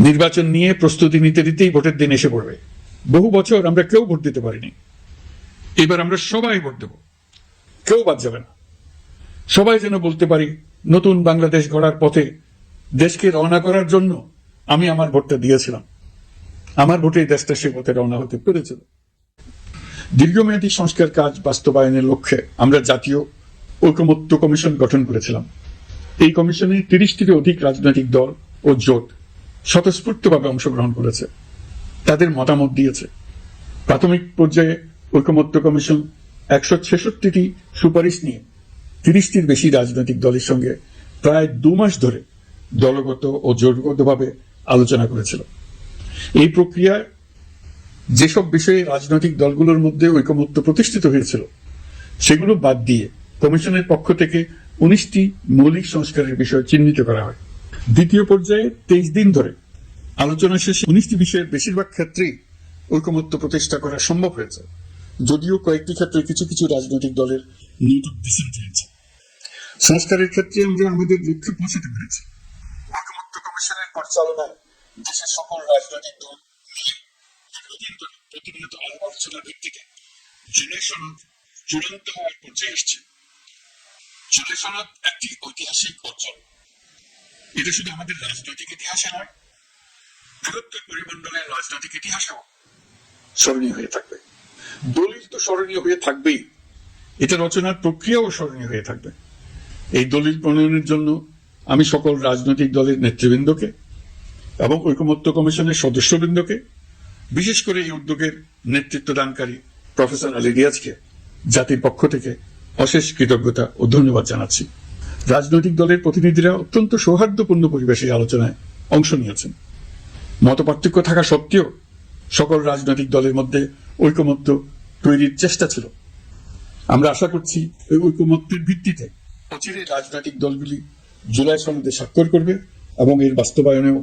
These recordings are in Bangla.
নির্বাচন নিয়ে প্রস্তুতি নিতে নিতেই ভোটের দিন এসে পড়বে। বহু বছর আমরা কেউ ভোট দিতে পারিনি, এবার আমরা সবাই ভোট দেব, কেউ বাদ যাবে না। সবাই যেন বলতে পারি নতুন বাংলাদেশ গড়ার পথে দেশকে রওনা করার জন্য আমি আমার ভোটটা দিয়েছিলাম, আমার ভোটেই দেশটা সে পথে রওনা হতে পেরেছিল। দীর্ঘমেয়াদী সংস্কার কাজ বাস্তবায়নের লক্ষ্যে আমরা জাতীয় ঐকমত্য কমিশন গঠন করেছিলাম। এই কমিশনে 30টির অধিক রাজনৈতিক দল ও জোট স্বতঃস্ফূর্তভাবে অংশগ্রহণ করেছে, তাদের মতামত দিয়েছে। প্রাথমিক পর্যায়ে ঐকমত্য কমিশন 166টি সুপারিশ নিয়ে 30টির বেশি রাজনৈতিক দলের সঙ্গে প্রায় 2 মাস ধরে দলগত ও জোটগতভাবে আলোচনা করেছিল। এই প্রক্রিয়ায় যেসব বিষয়ে রাজনৈতিক দলগুলোর মধ্যে ঐকমত্য প্রতিষ্ঠিত হয়েছিল সেগুলো বাদ দিয়ে কমিশনের পক্ষ থেকে 19টি মৌলিক সংস্কারের বিষয় চিহ্নিত করা হয়। দ্বিতীয় পর্যায়ে 23 দিন ধরে আলোচনা শেষে 19টি বিষয়ের বেশিরভাগ ক্ষেত্রেই ঐকমত্য প্রতিষ্ঠা করা সম্ভব হয়েছে, যদিও কয়েকটি ক্ষেত্রে কিছু কিছু রাজনৈতিক দলের নোট অফ ডিসেন্ট হয়েছে। সংস্কারের ক্ষেত্রে আমরা আমাদের লক্ষ্যে পৌঁছাতে পেরেছি। ঐকমত্য কমিশনের পরিচালনায় দেশের সকল রাজনৈতিক দল প্রতিনিয়ত আলোচনার ভিত্তিতে জুলাই সনদ চূড়ান্ত হওয়ার পর্যায়ে এসছে। জুলাই সনদ একটি ঐতিহাসিক অর্জন। এটা শুধু আমাদের রাজনৈতিক ইতিহাসে নয়, বৃহত্তর পরিমণ্ডলের রাজনৈতিক ইতিহাসেও স্মরণীয় হয়ে থাকবে। দলিল তো স্মরণীয় হয়ে থাকবেই, এটা রচনার প্রক্রিয়াও স্মরণীয় হয়ে থাকবে। এই দলিল প্রণয়নের জন্য আমি সকল রাজনৈতিক দলের নেতৃবৃন্দকে এবং ঐকমত্য কমিশনের সদস্যবৃন্দকে, বিশেষ করে এই উদ্যোগের নেতৃত্ব দানকারী প্রফেসর আলী রিয়াজকে জাতির পক্ষ থেকে অশেষ কৃতজ্ঞতা ও ধন্যবাদ জানাচ্ছি। রাজনৈতিক দলের প্রতিনিধিরা অত্যন্ত সৌহার্দ্যপূর্ণ পরিবেশে আলোচনায় অংশ নিয়েছেন। মতপার্থক্য থাকা সত্ত্বেও সকল রাজনৈতিক দলের মধ্যে ঐকমত্য তৈরির চেষ্টা ছিল। আমরা আশা করছি এই ঐকমত্যের ভিত্তিতে অচিরেই রাজনৈতিক দলগুলি জুলাই সনদে স্বাক্ষর করবে এবং এর বাস্তবায়নেও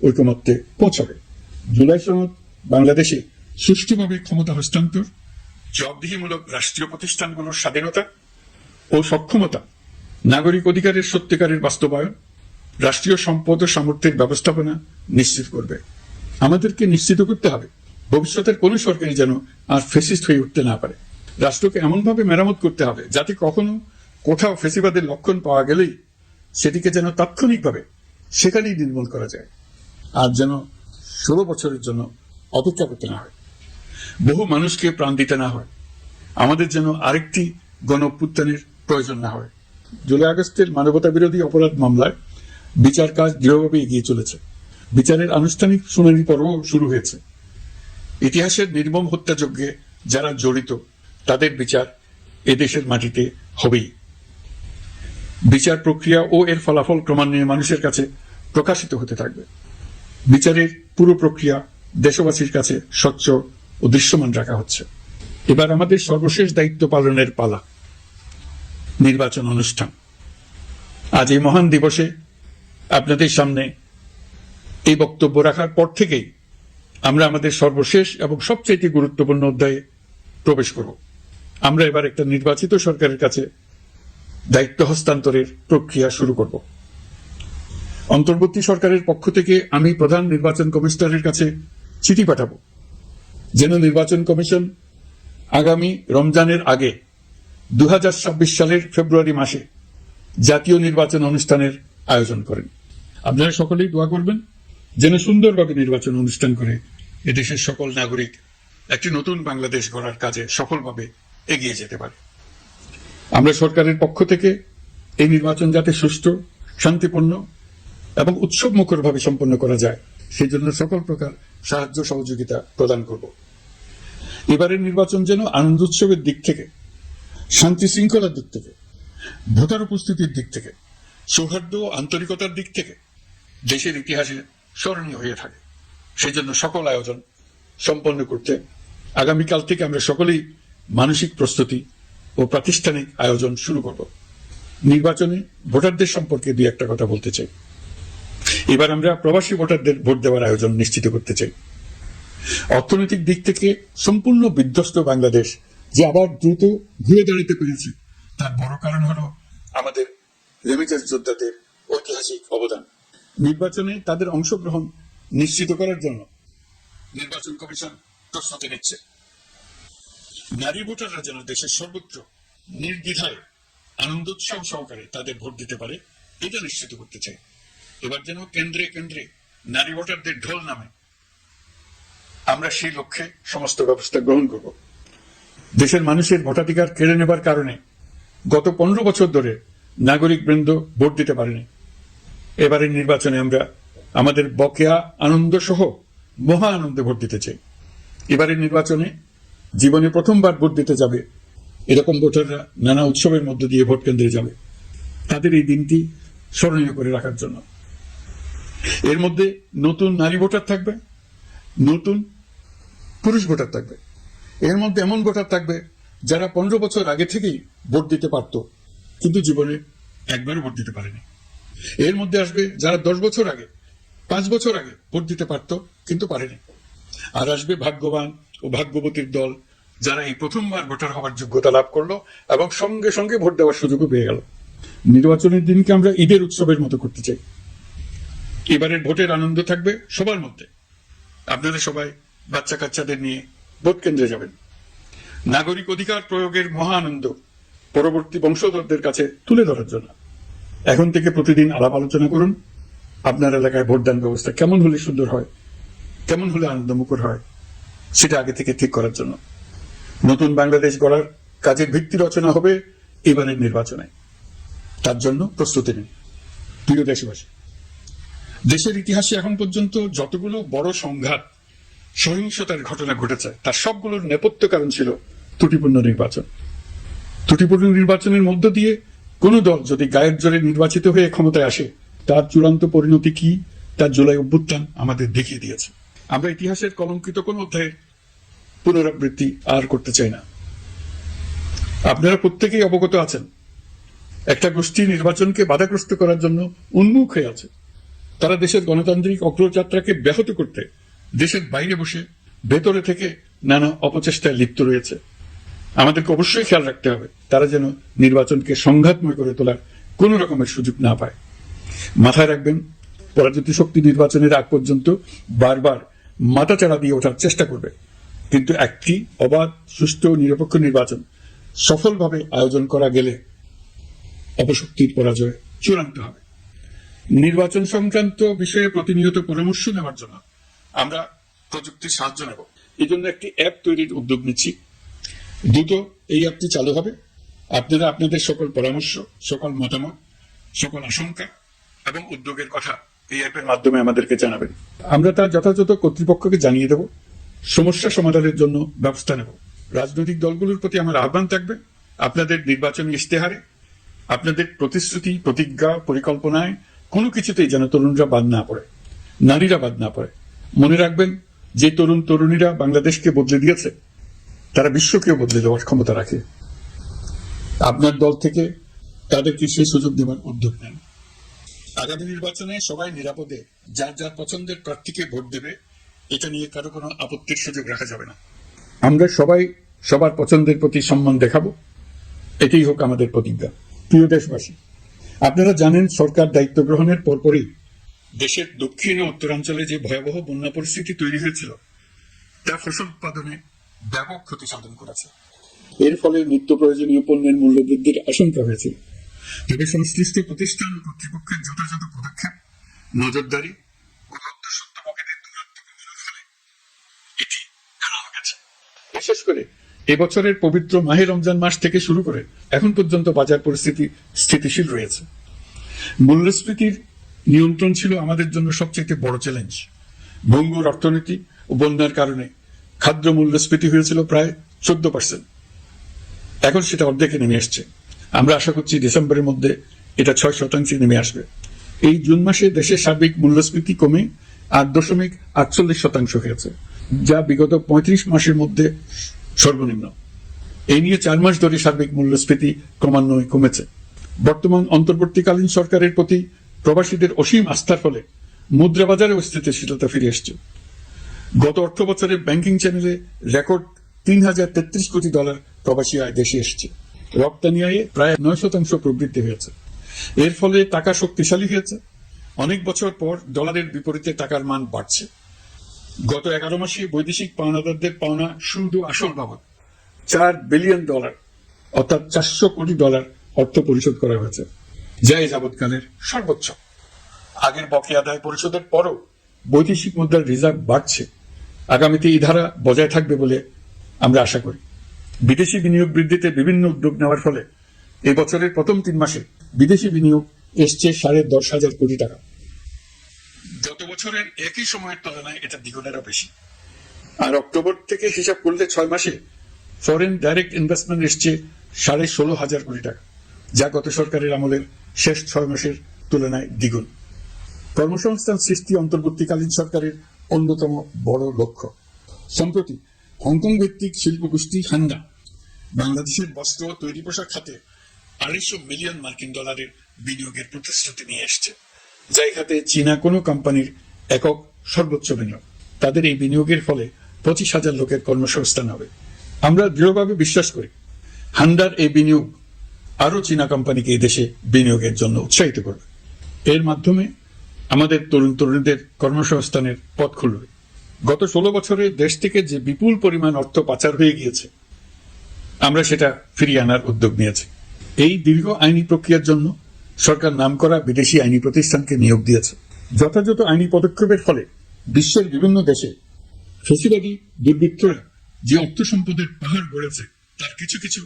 ঐকমত্যে পৌঁছাবে। জুলাই সনদ বাংলাদেশে সুষ্ঠুভাবে ক্ষমতা হস্তান্তর, জবাবদিহিমূলক রাষ্ট্রীয় প্রতিষ্ঠানগুলোর স্বাধীনতা ও সক্ষমতা, নাগরিক অধিকারের সত্যিকারের বাস্তবায়ন, রাষ্ট্রীয় সম্পদ ও সামর্থ্যের ব্যবস্থাপনা নিশ্চিত করবে। আমাদেরকে নিশ্চিত করতে হবে ভবিষ্যতের কোন সরকারই যেন আর ফ্যাসিস্ট হয়ে উঠতে না পারে। রাষ্ট্রকে এমনভাবে মেরামত করতে হবে যাতে কখনো কোথাও ফ্যাসিবাদের লক্ষণ পাওয়া গেলেই সেটিকে যেন তাৎক্ষণিকভাবে সেখানেই নির্মূল করা যায়, আর যেন 16 বছরের জন্য অপেক্ষা করতে না হয়, বহু মানুষকে প্রাণ দিতে না হয়, আমাদের যেন আরেকটি গণঅভ্যুত্থানের প্রয়োজন না হয়। জুলাই আগস্টের মানবতা বিরোধী অপরাধ মামলায় বিচার কাজ দৃঢ়ভাবে এগিয়ে চলেছে। বিচারের আনুষ্ঠানিক শুনানি পর্ব শুরু হয়েছে। ইতিহাসের নির্মম হত্যাযজ্ঞে যারা জড়িত তাদের বিচার এদেশের মাটিতে হবেই। বিচার প্রক্রিয়া ও এর ফলাফল ক্রমান্বয়ে মানুষের কাছে প্রকাশিত হতে থাকবে। বিচারের পুরো প্রক্রিয়া দেশবাসীর কাছে স্বচ্ছ ও দৃশ্যমান রাখা হচ্ছে। এবার আমাদের সর্বশেষ দায়িত্ব পালনের পালা, নির্বাচন অনুষ্ঠান। আজ এই মহান দিবসে আপনাদের সামনে এই বক্তব্য রাখার পর থেকেই আমরা আমাদের সর্বশেষ এবং সবচেয়ে গুরুত্বপূর্ণ অধ্যায়ে প্রবেশ করব। আমরা এবার একটা নির্বাচিত সরকারের কাছে দায়িত্ব হস্তান্তরের প্রক্রিয়া শুরু করব। অন্তর্বর্তী সরকারের পক্ষ থেকে আমি প্রধান নির্বাচন কমিশনারের কাছে চিঠি পাঠাবো যেন নির্বাচন কমিশন আগামী রমজানের আগে 2026 সালের ফেব্রুয়ারি মাসে জাতীয় নির্বাচন অনুষ্ঠানের আয়োজন করেন। আপনারা সকলেই দোয়া করবেন যেন সুন্দরভাবে নির্বাচন অনুষ্ঠান করে এদেশের সকল নাগরিক একটি নতুন বাংলাদেশ গড়ার কাজে সফলভাবে এগিয়ে যেতে পারে। আমরা সরকারের পক্ষ থেকে এই নির্বাচন যাতে সুষ্ঠু, শান্তিপূর্ণ এবং উৎসব মুখরভাবে সম্পন্ন করা যায় সেই জন্য সকল প্রকার সাহায্য সহযোগিতা প্রদান করব। এবারের নির্বাচন যেন আনন্দ উৎসবের দিক থেকে, শান্তি শৃঙ্খলার দিক থেকে, ভোটার উপস্থিতির দিক থেকে, সৌহার্দ্য ও আন্তরিকতার দিক থেকে দেশের ইতিহাসে স্মরণীয় হয়ে থাকে। সেই জন্য সকল আয়োজন সম্পন্ন করতে আগামীকাল থেকে আমরা সকলেই মানসিক প্রস্তুতি ও প্রাতিষ্ঠানিক আয়োজন শুরু করব। নির্বাচনে ভোটারদের সম্পর্কে দুই একটা কথা বলতে চাই। এবার আমরা প্রবাসী ভোটারদের ভোট দেওয়ার আয়োজন নিশ্চিত করতে চাই। অর্থনৈতিক দিক থেকে সম্পূর্ণ বিধ্বস্ত বাংলাদেশ যে আবার দ্রুত ঘুরে দাঁড়াতে পেরেছে তার বড় কারণ হলো আমাদের রেমিটেন্স যোদ্ধাদের ঐতিহাসিক অবদান। নির্বাচনে তাদের অংশগ্রহণ নিশ্চিত করার জন্য নির্বাচন কমিশন প্রস্তুতি নিচ্ছে। নারী ভোটাররা যেন দেশের সর্বত্র নির্দ্বিধায় আনন্দোৎসব সহকারে তাদের ভোট দিতে পারে, এটা নিশ্চিত করতে চাই। এবার যেন কেন্দ্রে কেন্দ্রে নারী ভোটারদের ঢোল নামে, আমরা সেই লক্ষ্যে সমস্ত ব্যবস্থা গ্রহণ করব। দেশের মানুষের ভোটাধিকার কেড়ে নেবার কারণে গত 15 বছর ধরে নাগরিক বৃন্দ ভোট দিতে পারেনি। এবারের নির্বাচনে আমরা আমাদের বকেয়া আনন্দ সহ মহা আনন্দে ভোট দিতে চাই। এবারের নির্বাচনে জীবনে প্রথমবার ভোট দিতে যাবে এরকম ভোটাররা নানা উৎসবের মধ্য দিয়ে ভোট কেন্দ্রে যাবে, তাদের এই দিনটি স্মরণীয় করে রাখার জন্য। এর মধ্যে নতুন নারী ভোটার থাকবে, নতুন পুরুষ ভোটার থাকবে, এর মধ্যে এমন ভোটার থাকবে যারা 15 বছর আগে থেকেই ভোট দিতে পারত কিন্তু জীবনে একবারও ভোট দিতে পারেনি। এর মধ্যে আসবে যারা 10 বছর আগে, 5 বছর আগে ভোট দিতে পারত কিন্তু পারেনি। আর আসবে ভাগ্যবান ও ভাগ্যবতীর দল, যারা এই প্রথমবার ভোটার হওয়ার যোগ্যতা লাভ করলো এবং সঙ্গে সঙ্গে ভোট দেওয়ার সুযোগও পেয়ে গেল। নির্বাচনের দিনকে আমরা ঈদের উৎসবের মতো করতে চাই। এবারের ভোটের আনন্দ থাকবে সবার মধ্যে। আপনারা সবাই বাচ্চা কাচ্চাদের নিয়ে ভোট কেন্দ্রে যাবেন। নাগরিক অধিকার প্রয়োগের মহা আনন্দ পরবর্তী বংশধরদের কাছে তুলে ধরার জন্য এখন থেকে প্রতিদিন আলাপ আলোচনা করুন। আপনার এলাকায় ভোটদান ব্যবস্থা কেমন হলে সুন্দর হয়, কেমন হলে আনন্দমুখর হয়, সেটা আগে থেকে ঠিক করার জন্য। নতুন বাংলাদেশ গড়ার কাজের ভিত্তি রচনা হবে এবারের নির্বাচনে। তার জন্য প্রস্তুতি নিন। প্রিয় দেশবাসী, দেশের ইতিহাসে এখন পর্যন্ত যতগুলো বড় সংঘাত, সহিংসতার ঘটনা ঘটেছে তার সবগুলোর নেপথ্য কারণ ছিল ত্রুটিপূর্ণ নির্বাচন। ত্রুটিপূর্ণ নির্বাচনের মধ্য দিয়ে কোন দল যদি গায়ের জোরে নির্বাচিত হয়ে ক্ষমতায় আসে, তার চূড়ান্ত পরিণতি কি তার জুলাই অভ্যুত্থান আমাদের দেখিয়ে দিয়েছে। আমরা ইতিহাসের কলঙ্কিত কোন অধ্যায়ের পুনরাবৃত্তি আর করতে চাই না। আপনারা প্রত্যেকেই অবগত আছেন, একটা গোষ্ঠী নির্বাচনকে বাধাগ্রস্ত করার জন্য উন্মুখ হয়ে আছে। তারা দেশের গণতান্ত্রিক অগ্রযাত্রাকে ব্যাহত করতে দেশের বাইরে বসে ভেতরে থেকে নানা অপচেষ্টায় লিপ্ত রয়েছে। আমাদেরকে অবশ্যই খেয়াল রাখতে হবে তারা যেন নির্বাচনকে সংঘাতময় করে তোলার কোন রকমের সুযোগ না পায়। মাথায় রাখবেন, পরাজিত শক্তি নির্বাচনের আগ পর্যন্ত বারবার মাথাচাড়া দিয়ে ওঠার চেষ্টা করবে, কিন্তু একটি অবাধ, সুষ্ঠু, নিরপেক্ষ নির্বাচন সফলভাবে আয়োজন করা গেলে অপশক্তির পরাজয় চূড়ান্ত হবে। নির্বাচন সংক্রান্ত বিষয়ে প্রতিনিয়ত পরামর্শ নেওয়ার জন্য আমরা প্রযুক্তির সাহায্য নেব। এই জন্য একটি অ্যাপ তৈরির উদ্যোগ নিচ্ছি। দ্রুত এই অ্যাপটি চালু হবে। আপনারা আপনাদের সকল পরামর্শ, সকল মতামত, সকল আশঙ্কা এবং উদ্যোগের কথা এই অ্যাপের মাধ্যমে আমাদেরকে জানাবেন। আমরা তার যথাযথ কর্তৃপক্ষকে জানিয়ে দেব, সমস্যা সমাধানের জন্য ব্যবস্থা নেব। রাজনৈতিক দলগুলোর প্রতি আমার আহ্বান থাকবে, আপনাদের নির্বাচনী ইশতেহারে, আপনাদের প্রতিশ্রুতি, প্রতিজ্ঞা, পরিকল্পনায় কোনো কিছুতেই যেন তরুণরা বাদ না পড়ে, নারীরা বাদ না পড়ে। মনে রাখবেন, যে তরুণ তরুণীরা বাংলাদেশকে বদলে দিয়েছে তারা বিশ্বকেও বদলে দেওয়ার ক্ষমতা রাখে। আপনার দল থেকে তাদেরকে সেই সুযোগ দেওয়ার উদ্যোগ নেন। আগামী নির্বাচনে সবাই নিরাপদে যার যার পছন্দের প্রার্থীকে ভোট দেবে, এটা নিয়ে কারো কোনো আপত্তির সুযোগ রাখা যাবে না। আমরা সবাই সবার পছন্দের প্রতি সম্মান দেখাবো, এটাই হোক আমাদের প্রতিজ্ঞা। প্রিয় দেশবাসী, আপনারা জানেন সরকার দায়িত্ব গ্রহণের পরপরই দেশের দক্ষিণ ও উত্তরাঞ্চলে যে ভয়াবহ বন্যা পরিস্থিতি তৈরি হয়েছিল তা ফসল উৎপাদনে ব্যাপক ক্ষতি সাধন করেছে। এর ফলে নিত্য প্রয়োজনীয় পণ্যের মূল্য বৃদ্ধির আশঙ্কা হয়েছিল। তবে সংশ্লিষ্ট প্রতিষ্ঠান ও কর্তৃপক্ষের যথাযথ পদক্ষেপ, নজরদারি ও সত্যপক্ষের দূরত্ব কমানোর ফলে এটি এড়ানো গেছে। বিশেষ করে এবছরের পবিত্র মাহে রমজান মাস থেকে শুরু করে এখন পর্যন্ত বাজার পরিস্থিতি স্থিতিশীল রয়েছে। মূল্যস্ফীতির নিয়ন্ত্রণ ছিল আমাদের জন্য সবচেয়ে বড় চ্যালেঞ্জ। ভঙ্গুর অর্থনীতি ও বন্যার কারণে খাদ্য মূল্যস্ফীতি হয়েছিল প্রায় 14%। এখন সেটা অর্ধেকে নেমে আসছে। আমরা আশা করছি ডিসেম্বরের মধ্যে এটা 6% নেমে আসবে। এই জুন মাসে দেশের সার্বিক মূল্যস্ফীতি কমে 8.48% হয়েছে, যা বিগত 35 মাসের মধ্যে সর্বনিম্ন। এই নিয়ে 4 মাস ধরে সার্বিক মূল্যস্ফীতি ক্রমান্বয়ে কমেছে। বর্তমান অন্তর্বর্তীকালীন সরকারের প্রতি প্রবাসীদের অসীম আস্থার ফলে মুদ্রা বাজারে স্থিতিশীলতা ফিরে এসছে। গত অর্থ বছরে ব্যাংকিং চ্যানেলে রেকর্ড $3033 কোটি প্রবাসী আয় দেশে এসছে। রপ্তানি আয়ে প্রায় 9% প্রবৃদ্ধি হয়েছে। এর ফলে টাকা শক্তিশালী হয়েছে, অনেক বছর পর ডলারের বিপরীতে টাকার মান বাড়ছে। গত 11 মাসে বৈদেশিক পাওনাদারদের পাওনা শুধু আসল বাবদ $4 বিলিয়ন, অর্থাৎ $400 কোটি অর্থ পরিশোধ করা হয়েছে, যা এ যাবৎকালের সর্বোচ্চ। আগের বকেয়া আদায় পরিশোধের পরও বৈদেশিক মুদ্রার রিজার্ভ বাড়ছে। আগামীতে এই ধারা বজায় থাকবে বলে আমরা আশা করি। বিদেশি বিনিয়োগ বৃদ্ধিতে বিভিন্ন উদ্যোগ নেওয়ার ফলে এই বছরের প্রথম 3 মাসে বিদেশি বিনিয়োগ এসছে $10.5 কোটি। গত বছরের একই সময়ের তুলনায় এটা দ্বিগুণেরও বেশি। আর অক্টোবর থেকে হিসাব করলে 6 মাসে ফরেন ডাইরেক্ট ইনভেস্টমেন্ট এসছে $16,500 কোটি, যা গত সরকারের আমলের শেষ 6 মাসের তুলনায় দ্বিগুণ। কর্মসংস্থান সৃষ্টি অন্তর্বর্তীকালীন সরকারের অন্যতম বড় লক্ষ্য। সম্প্রতি হংকং ভিত্তিক শিল্প গোষ্ঠী হান্ডা বাংলাদেশের বস্ত্র ও তৈরি পোশাক খাতে $250 মিলিয়ন বিনিয়োগের প্রতিশ্রুতি নিয়ে এসছে, যা এই খাতে চীনা কোনো কোম্পানির একক সর্বোচ্চ বিনিয়োগ। তাদের এই বিনিয়োগের ফলে 25,000 লোকের কর্মসংস্থান হবে। আমরা দৃঢ়ভাবে বিশ্বাস করি হান্ডার এই বিনিয়োগ আরো চীনা কোম্পানিকে এই দেশে বিনিয়োগের জন্য উৎসাহিত করবে। এর মাধ্যমে আমাদের তরুণ তরুণীদের কর্মসংস্থানের পথ খুলবে। গত 16 বছরে দেশ থেকে যে বিপুল পরিমাণ অর্থ পাচার হয়ে গিয়েছে, আমরা সেটা ফিরিয়ে আনার উদ্যোগ নিয়েছি। এই দীর্ঘ আইনি প্রক্রিয়ার জন্য সরকার নামকরা বিদেশি আইনি প্রতিষ্ঠানকে নিয়োগ দিয়েছে। যথাযথ আইনি পদক্ষেপের ফলে বিশ্বের বিভিন্ন দেশে ফেসিবাদী দুর্বৃত্তরা যে অর্থ সম্পদের পাহাড় গড়েছে তার কিছু কিছু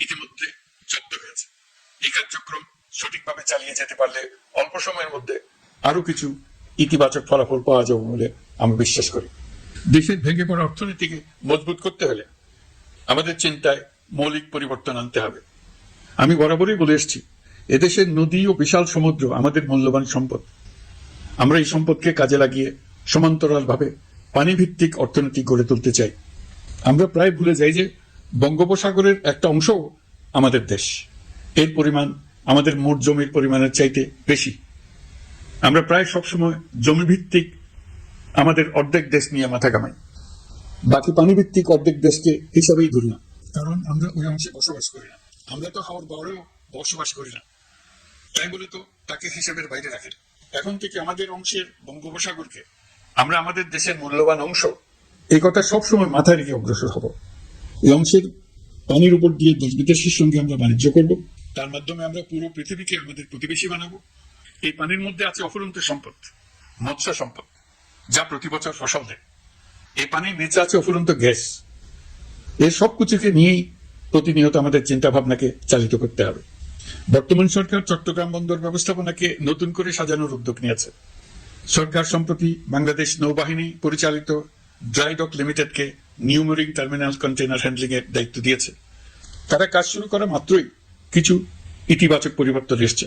ইতিমধ্যে জব্দ হয়েছে। এই কার্যক্রম সঠিকভাবে চালিয়ে যেতে পারলে অল্প সময়ের মধ্যে আরো কিছু ইতিবাচক ফলাফল পাওয়া যাবে বলে আমরা বিশ্বাস করি। দেশের ভেঙে পড়া অর্থনীতিকে মজবুত করতে হলে আমাদের চিন্তায় মৌলিক পরিবর্তন আনতে হবে। আমি বরাবরই বলে এসেছি, এদেশের নদী ও বিশাল সমুদ্র আমাদের মূল্যবান সম্পদ। আমরা এই সম্পদকে কাজে লাগিয়ে সমান্তরালভাবে পানিভিত্তিক অর্থনীতি গড়ে তুলতে চাই। আমরা প্রায় ভুলে যাই যে বঙ্গোপসাগরের একটা অংশ আমাদের দেশ। এর পরিমাণ আমাদের মোট জমির পরিমাণের চাইতে বেশি। আমরা প্রায় সবসময় জমিভিত্তিক আমাদের অর্ধেক দেশ নিয়ে মাথা কামাই, বাকি পানিভিত্তিক অর্ধেক দেশকে হিসাবেই ধরি না, কারণ আমরা ওই অংশে বসবাস করি না। আমরা তো হাওর বড়েও বসবাস করি না, তাই বলে তো তাকে হিসাবের বাইরে রাখি না। এখন থেকে আমাদের অংশের বঙ্গোপসাগরকে আমরা আমাদের দেশের মূল্যবান অংশ, এই কথা সবসময় মাথায় রেখে অগ্রসর হব। এই অংশের পানির উপর দিয়ে দেশ বিদেশের সঙ্গে আমরা বাণিজ্য করব, তার মাধ্যমে আমরা পুরো পৃথিবীকে আমাদের প্রতিবেশী বানাবো। এই পানির মধ্যে আছে অফুরন্ত সম্পদ, মৎস্য সম্পদ, যা প্রতি বছর ফসল দেয়। এই পানির নিচে আছে অফুরন্ত গ্যাস। এই সবকিছুকে নিয়েই প্রতিনিয়ত আমাদের চিন্তা ভাবনাকে চালিত করতে হবে। বর্তমান সরকার চট্টগ্রাম বন্দর ব্যবস্থাপনাকে নতুন করে সাজানোর উদ্যোগ নিয়েছে। সরকার সম্প্রতি বাংলাদেশ নৌবাহিনী পরিচালিত ড্রাই ডক লিমিটেডকে new marine terminal container handling এর দায়িত্ব দিয়েছে। তারা কাজ শুরু করা মাত্রই কিছু ইতিবাচক পরিবর্তন এসছে।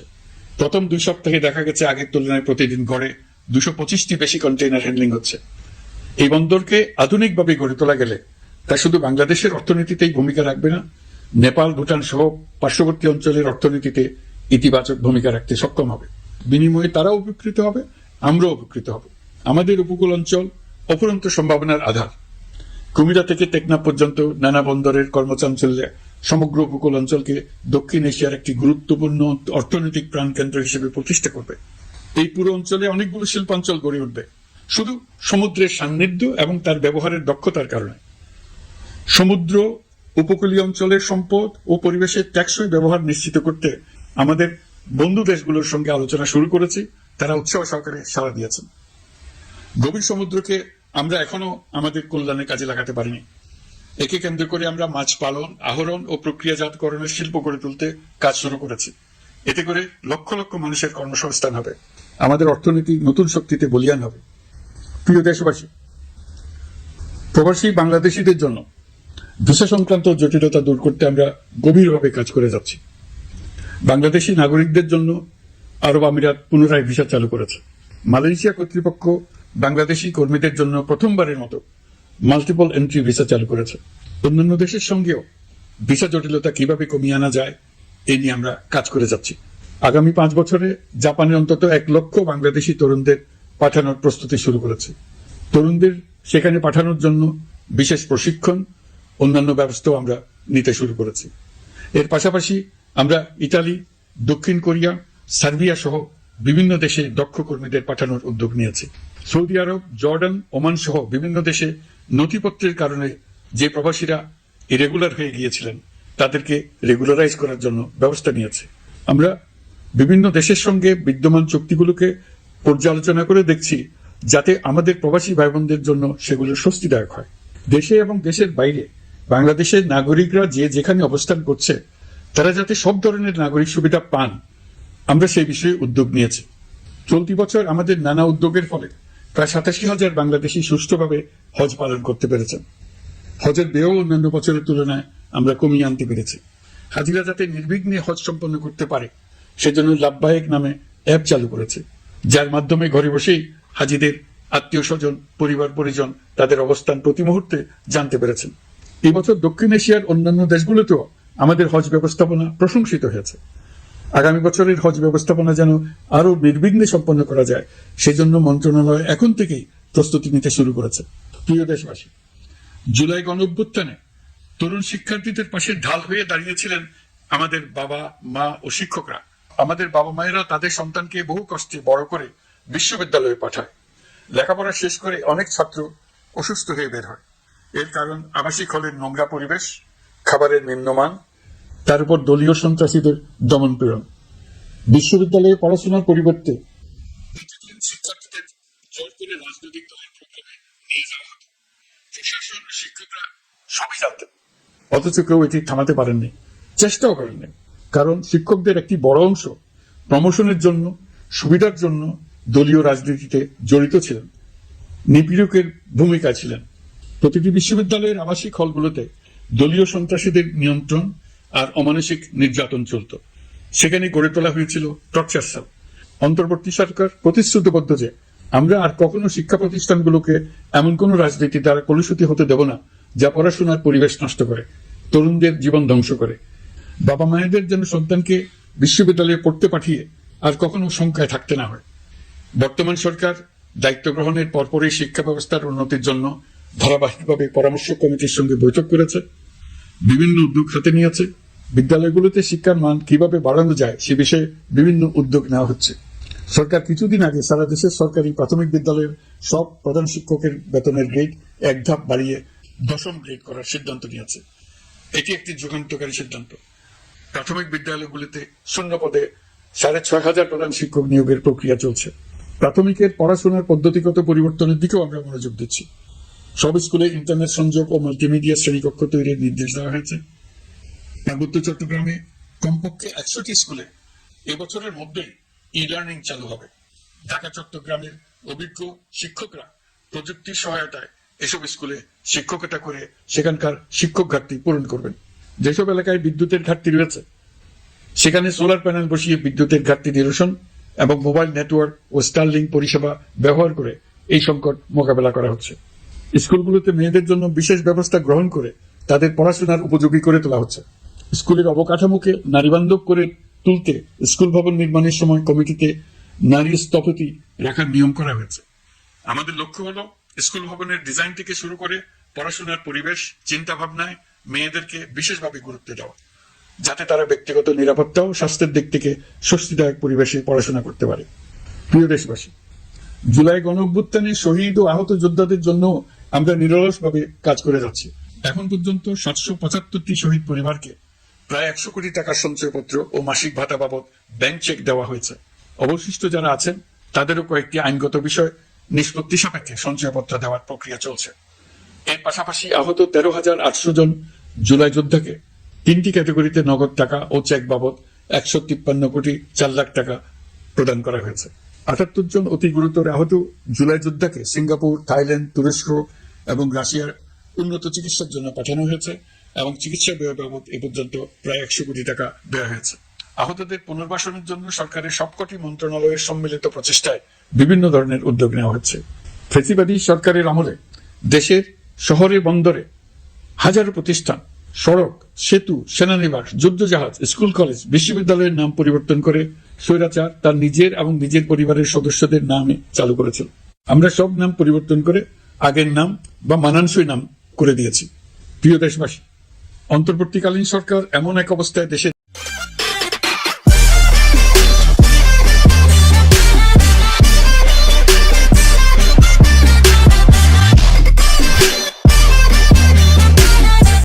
প্রথম 2 সপ্তাহে দেখা গেছে আগের তুলনায় প্রতিদিন গড়ে 225টি বেশি কন্টেইনার হ্যান্ডলিং হচ্ছে। এই বন্দরকে আধুনিকভাবে গড়ে তোলা গেলে তা শুধু বাংলাদেশের অর্থনীতিতেই ভূমিকা রাখবে না, নেপাল, ভুটান সহ পার্শ্ববর্তী অঞ্চলের অর্থনীতিতে ইতিবাচক ভূমিকা রাখতে সক্ষম হবে। বিনিময়ে তারাও উপকৃত হবে, আমরাও উপকৃত হব। আমাদের উপকূল অঞ্চল অফুরন্ত সম্ভাবনার আধার। কুমিরা থেকে টেকনাফ পর্যন্ত নানা বন্দরের কর্মচাঞ্চল্যে সমগ্র উপকূল অঞ্চলকে দক্ষিণ এশিয়ার একটি গুরুত্বপূর্ণ অর্থনৈতিক প্রাণকেন্দ্র হিসেবে প্রতিষ্ঠা করবে। এই পুরো অঞ্চলে অনেকগুলো শিল্পাঞ্চল গড়ে উঠবে শুধু সমুদ্রের সান্নিধ্য এবং তার ব্যবহারের দক্ষতার কারণে। সমুদ্র, উপকূলীয় অঞ্চলের সম্পদ ও পরিবেশের টেকসই ব্যবহার নিশ্চিত করতে আমাদের বন্ধু দেশগুলোর সঙ্গে আলোচনা শুরু করেছি। তারা উৎসাহ সহকারে সাড়া দিয়েছেন। গভীর সমুদ্রকে আমরা এখনো আমাদের কল্যাণে কাজে লাগাতে পারিনি। একে কেন্দ্র করে আমরা মাছ পালন, আহরণ ও প্রক্রিয়াজাতকরণের শিল্প গড়ে তুলতে কাজ শুরু করেছি। এতে করে লক্ষ লক্ষ মানুষের কর্মসংস্থান হবে, আমাদের অর্থনীতি নতুন শক্তিতে বলীয়ান হবে। প্রিয় দেশবাসী, প্রবাসী বাংলাদেশিদের জন্য ভিসা সংক্রান্ত জটিলতা দূর করতে আমরা গভীরভাবে কাজ করে যাচ্ছি। বাংলাদেশি নাগরিকদের জন্য আরব আমিরাত পুনরায় ভিসা চালু করেছে। মালয়েশিয়া কর্তৃপক্ষ বাংলাদেশি কর্মীদের জন্য প্রথমবারের মতো মাল্টিপল এন্ট্রি ভিসা চালু করেছে। অন্যান্য দেশের সঙ্গেও ভিসা জটিলতা কিভাবে কমিয়ে আনা যায় এই নিয়ে আমরা কাজ করে যাচ্ছি। আগামী 5 বছরে জাপানে অন্তত 1 লক্ষ বাংলাদেশি তরুণদের পাঠানোর প্রস্তুতি শুরু করেছে। তরুণদের সেখানে পাঠানোর জন্য বিশেষ প্রশিক্ষণ, অন্যান্য ব্যবস্থাও আমরা নিতে শুরু করেছি। এর পাশাপাশি আমরা ইতালি, দক্ষিণ কোরিয়া, সার্বিয়া সহ বিভিন্ন দেশে দক্ষ কর্মীদের পাঠানোর উদ্যোগ নিয়েছে। সৌদি আরব, জর্ডান, ওমান সহ বিভিন্ন দেশে নথিপত্রের কারণে যে প্রবাসীরা ইরেগুলার হয়ে গিয়েছিলেন তাদেরকে রেগুলারাইজ করার জন্য ব্যবস্থা নিয়েছে। আমরা বিভিন্ন দেশের সঙ্গে বিদ্যমান চুক্তিগুলোকে পর্যালোচনা করে দেখছি যাতে আমাদের প্রবাসী ভাই বোনদের জন্য সেগুলো স্বস্তিদায়ক হয়। দেশে এবং দেশের বাইরে বাংলাদেশের নাগরিকরা যে যেখানে অবস্থান করছে তারা যাতে সব ধরনের নাগরিক সুবিধা পান, আমরা সেই বিষয়ে উদ্যোগ নিয়েছি। চলতি বছর আমাদের নানা উদ্যোগের ফলে প্রায় 87,000 বাংলাদেশি সুষ্ঠুভাবে হজ পালন করতে পেরেছেন। হজের ব্যয় অন্যান্য বছরের তুলনায় আমরা কমিয়ে আনতে পেরেছি। হাজিরা যাতে নির্বিঘ্নে হজ সম্পন্ন করতে পারে সেজন্য লাব্বায়েক নামে অ্যাপ চালু করেছে, যার মাধ্যমে ঘরে বসেই হাজিদের আত্মীয় স্বজন, পরিবার পরিজন তাদের অবস্থান প্রতি মুহূর্তে জানতে পেরেছেন। এই বছর দক্ষিণ এশিয়ার অন্যান্য দেশগুলোতেও আমাদের হজ ব্যবস্থাপনা প্রশংসিত হয়েছে। আগামী বছরের হজ ব্যবস্থাপনা যেন আরো নির্বিঘ্নে সম্পন্ন করা যায় সেজন্য মন্ত্রণালয় এখন থেকেই প্রস্তুতি নিতে শুরু করেছে। প্রিয় দেশবাসী, জুলাই গণঅভ্যুত্থানে তরুণ শিক্ষার্থীদের পাশে ঢাল হয়ে দাঁড়িয়েছিলেন আমাদের বাবা মা ও শিক্ষকরা। আমাদের বাবা মায়েরা তাদের সন্তানকে বহু কষ্টে বড় করে বিশ্ববিদ্যালয়ে পাঠায়। লেখাপড়া শেষ করে অনেক ছাত্র অসুস্থ হয়ে বের হয়। এর কারণ আবাসিক হলের নোংরা পরিবেশ, খাবারের নিম্নমান, তার উপর দলীয় সন্ত্রাসীদের দমন পীড়ন। বিশ্ববিদ্যালয়ে পড়াশোনার পরিবর্তে শিক্ষার্থীদের জোর করে রাজনৈতিক দলের প্রোগ্রামে নিয়ে যাওয়া হতো। প্রশাসন ও শিক্ষকরা সবই জানতেন, অথচ কেউ এটি থামাতে পারেননি, চেষ্টাও করেননি। কারণ শিক্ষকদের একটি বড় অংশ প্রমোশনের জন্য, সুবিধার জন্য দলীয় রাজনীতিতে জড়িত ছিলেন, নিপীড়কের ভূমিকা ছিলেন। প্রতিটি বিশ্ববিদ্যালয়ের আবাসিক হলগুলোতে দলীয় সন্ত্রাসীদের নিয়ন্ত্রণ আর অমানসিক নির্যাতন চলত। সেখানে গড়ে তোলা হয়েছিল টর্চার সেল। অন্তর্বর্তী সরকার প্রতিশ্রুতিবদ্ধ যে আমরা আর কখনো শিক্ষা প্রতিষ্ঠানগুলোকে এমন কোন রাজনীতি দ্বারা কলুষিত হতে দেব না যা পড়াশোনার পরিবেশ নষ্ট করে, তরুণদের জীবন ধ্বংস করে। বাবা মায়েদের যেন সন্তানকে বিশ্ববিদ্যালয়ে পড়তে পাঠিয়ে আর কখনো শঙ্কায় থাকতে না হয়। বর্তমান সরকার দায়িত্ব গ্রহণের পরপরই শিক্ষা ব্যবস্থার উন্নতির জন্য ধারাবাহিকভাবে পরামর্শ কমিটির সঙ্গে বৈঠক করেছে, বিভিন্ন উদ্যোগ হাতে নিয়েছে। বিদ্যালয়গুলোতে শিক্ষার মান কিভাবে বাড়ানো যায় সে বিষয়ে বিভিন্ন উদ্যোগ নেওয়া হচ্ছে। সরকার কিছুদিন আগে সারা দেশের সরকারি প্রাথমিক বিদ্যালয়ের সব প্রধান শিক্ষকের বেতনের গ্রেড এক ধাপ বাড়িয়ে 10ম গ্রেড করার সিদ্ধান্ত নিয়েছে। এটি একটি যুগান্তকারী সিদ্ধান্ত। প্রাথমিক বিদ্যালয়গুলিতে শূন্য পদে 6,500 প্রধান শিক্ষক নিয়োগের প্রক্রিয়া চলছে। প্রাথমিকের পড়াশোনার পদ্ধতিগত পরিবর্তনের দিকেও আমরা মনোযোগ দিচ্ছি। সব স্কুলে ইন্টারনেট সংযোগ ও মাল্টিমিডিয়া শ্রেণীকক্ষ তৈরির নির্দেশ দেওয়া হয়েছে। পার্বত্য চট্টগ্রামে কমপক্ষে 100টি স্কুলে এবছরের মধ্যেই ই লার্নিং চালু হবে। ঢাকা চট্টগ্রামের অভিজ্ঞ শিক্ষকরা প্রযুক্তির সহায়তায় এসব স্কুলে শিক্ষকতা করে সেখানকার শিক্ষক ঘাটতি পূরণ করবেন। যেসব এলাকায় বিদ্যুতের ঘাটতি রয়েছে সেখানে সোলার প্যানেল বসিয়ে বিদ্যুতের ঘাটতি নিরসন এবং মোবাইল নেটওয়ার্ক ও স্টারলিংক পরিষেবা ব্যবহার করে এই সংকট মোকাবেলা করা হচ্ছে। স্কুলগুলোতে মেয়েদের জন্য বিশেষ ব্যবস্থা গ্রহণ করে তাদের পড়াশোনার উপযোগী করে তোলা হচ্ছে। স্কুলের অবকাঠামোকে নারীবান্ধব করে তুলতে স্কুল ভবন নির্মাণের সময় কমিটিতে নারী স্থপতি রাখার নিয়ম করা হয়েছে। আমাদের লক্ষ্য হলো স্কুল ভবনের ডিজাইন থেকে শুরু করে পড়াশোনার পরিবেশ চিন্তা ভাবনায় মেয়েদেরকে বিশেষভাবে গুরুত্ব দেওয়া, যাতে তারা ব্যক্তিগত নিরাপত্তা ও স্বাস্থ্যের দিক থেকে স্বস্তিদায়ক পরিবেশে পড়াশোনা করতে পারে। প্রিয় দেশবাসী, জুলাই গণঅভ্যুত্থানে শহীদ ও আহত যোদ্ধাদের জন্য আমরা নিরলসভাবে কাজ করে যাচ্ছি। এখন পর্যন্ত 775টি শহীদ পরিবারকে প্রায় 100 কোটি টাকার সঞ্চয়পত্র ও মাসিক ভাতা বাবদ ব্যাংক চেক দেওয়া হয়েছে। অবশিষ্ট যারা আছেন তাদেরও কয়েকটি আইনগত বিষয় নিষ্পত্তি সাপেক্ষে সঞ্চয়পত্র দেওয়ার প্রক্রিয়া চলছে। এর পাশাপাশি আহত 13,800 জন জুলাই যোদ্ধাকে 3টি ক্যাটাগরিতে নগদ টাকা ও চেক বাবদ 153 কোটি 4 লাখ টাকা প্রদান করা হয়েছে। 78 জন অতি গুরুতর আহত জুলাই যোদ্ধাকে সিঙ্গাপুর, থাইল্যান্ড, তুরস্ক এবং রাশিয়ার উন্নত চিকিৎসার জন্য পাঠানো হয়েছে এবং চিকিৎসা ব্যয় বাবদ এ পর্যন্ত প্রায় 100 কোটি টাকা ব্যয় হয়েছে। আহতদের পুনর্বাসনের জন্য সরকারের সবকটি মন্ত্রণালয়ের সম্মিলিত প্রচেষ্টায় বিভিন্ন ধরনের উদ্যোগ নেওয়া হচ্ছে। ফ্যাসিবাদী সরকারের আমলে দেশের শহরে বন্দরে হাজারো প্রতিষ্ঠান, সড়ক, সেতু, সেনানিবাস, যুদ্ধজাহাজ, স্কুল, কলেজ, বিশ্ববিদ্যালয়ের নাম পরিবর্তন করে স্বৈরাচার তার নিজের এবং নিজের পরিবারের সদস্যদের নামে চালু করেছিল। আমরা সব নাম পরিবর্তন করে আগের নাম বা মানানসই নাম করে দিয়েছি। প্রিয় দেশবাসী, অন্তর্বর্তীকালীন সরকার এমন এক অবস্থায় দেশে